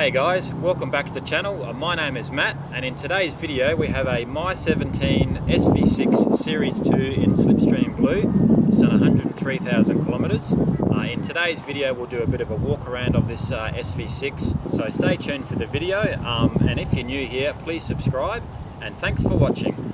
G'day guys, welcome back to the channel. My name is Matt, and in today's video we have a My 17 SV6 Series 2 in Slipstream Blue. It's done 103,000 kilometers. In today's video we'll do a bit of a walk around of this SV6, so stay tuned for the video, and if you're new here please subscribe, and thanks for watching.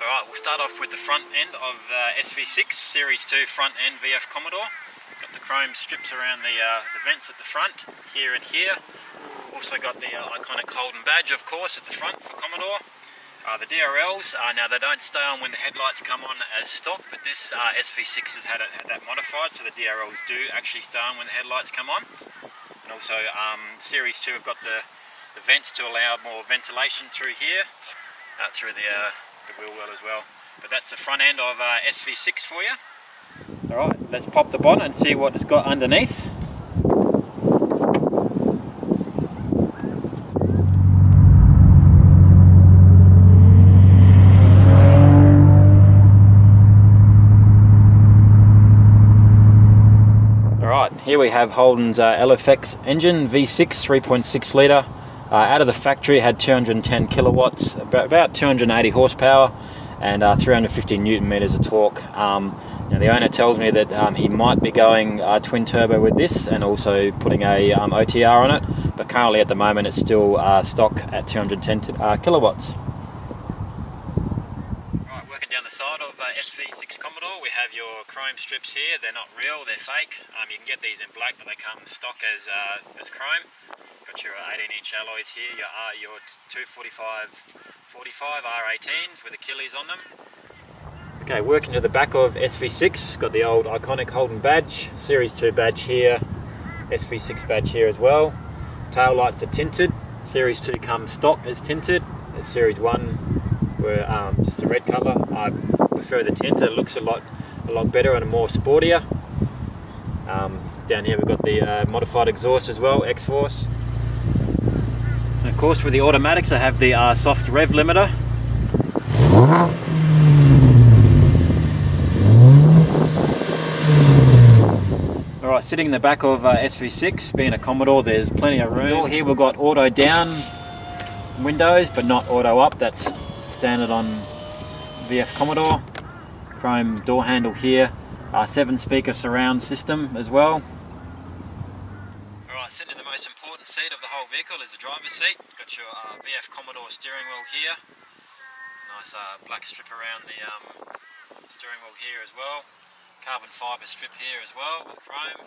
Alright, we'll start off with the front end of SV6 Series 2 front end VF Commodore. Got the chrome strips around the vents at the front, here and here. Also got the iconic Holden badge, of course, at the front for Commodore. The DRLs, now they don't stay on when the headlights come on as stock, but this SV6 has had that modified, so the DRLs do actually stay on when the headlights come on. And also Series 2 have got the vents to allow more ventilation through here, through the wheel well as well. But that's the front end of SV6 for you. Alright, let's pop the bonnet and see what it's got underneath. Alright, here we have Holden's LFX engine, V6, 3.6 litre. Out of the factory it had 210 kilowatts, about 280 horsepower, and 350 newton meters of torque. Now the owner tells me that he might be going twin turbo with this and also putting a OTR on it, but currently at the moment it's still stock at 210 kilowatts. Right, working down the side of SV6 Commodore, we have your chrome strips here. They're not real, they're fake. You can get these in black, but they come stock as chrome. Got your 18-inch alloys here, your 245/45 R18s with Achilles on them. Okay, working to the back of SV6, got the old iconic Holden badge, Series 2 badge here, SV6 badge here as well. Tail lights are tinted. Series 2 comes stock as tinted. As Series 1 were just the red colour. I prefer the tint. It looks a lot better and more sportier. Down here we've got the modified exhaust as well, X-Force. And of course with the automatics I have the soft rev limiter. Alright, sitting in the back of SV6, being a Commodore, there's plenty of room. Door here we've got auto down windows, but not auto up. That's standard on VF Commodore. Chrome door handle here. 7-speaker surround system as well. Alright, sitting in the most important seat of the whole vehicle is the driver's seat. Got your VF Commodore steering wheel here. Nice black strip around the steering wheel here as well. Carbon fibre strip here as well with chrome.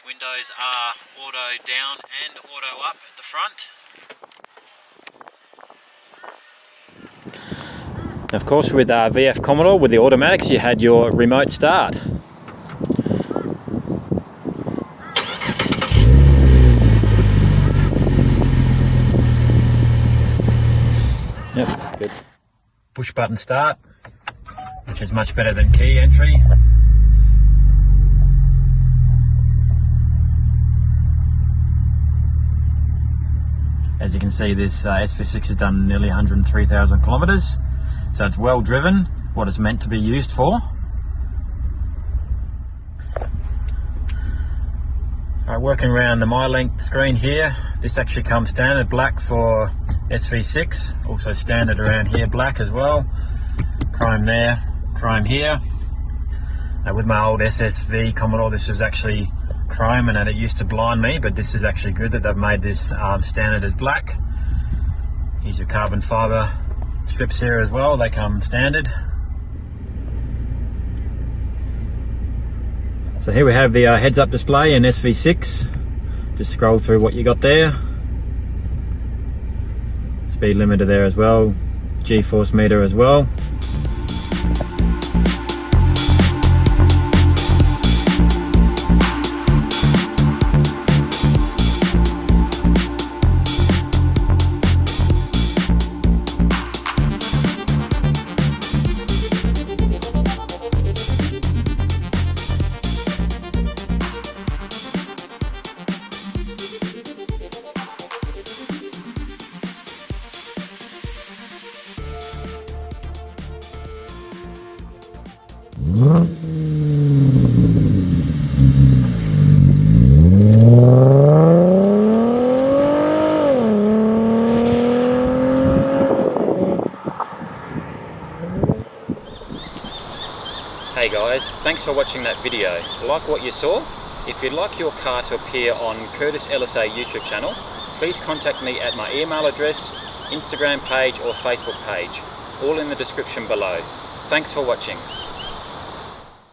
Windows are auto down and auto up at the front. Of course with VF Commodore, with the automatics, you had your remote start. Yep, that's good. Push button start, which is much better than key entry. As you can see, this SV6 has done nearly 103,000 kilometers. So it's well driven, what it's meant to be used for. Working around the My Length screen here, this actually comes standard black for SV6, also standard around here black as well. Chrome there, chrome here. With my old SSV Commodore, this is actually chrome and that it used to blind me, but this is actually good that they've made this standard as black. Here's your carbon fibre strips here as well, they come standard. So here we have the heads-up display in SV6. Just scroll through what you got there. Speed limiter there as well, G-force meter as well. Hey guys, thanks for watching that video. Like what you saw? If you'd like your car to appear on Curtis LSA YouTube channel, please contact me at my email address, Instagram page or Facebook page, all in the description below. Thanks for watching.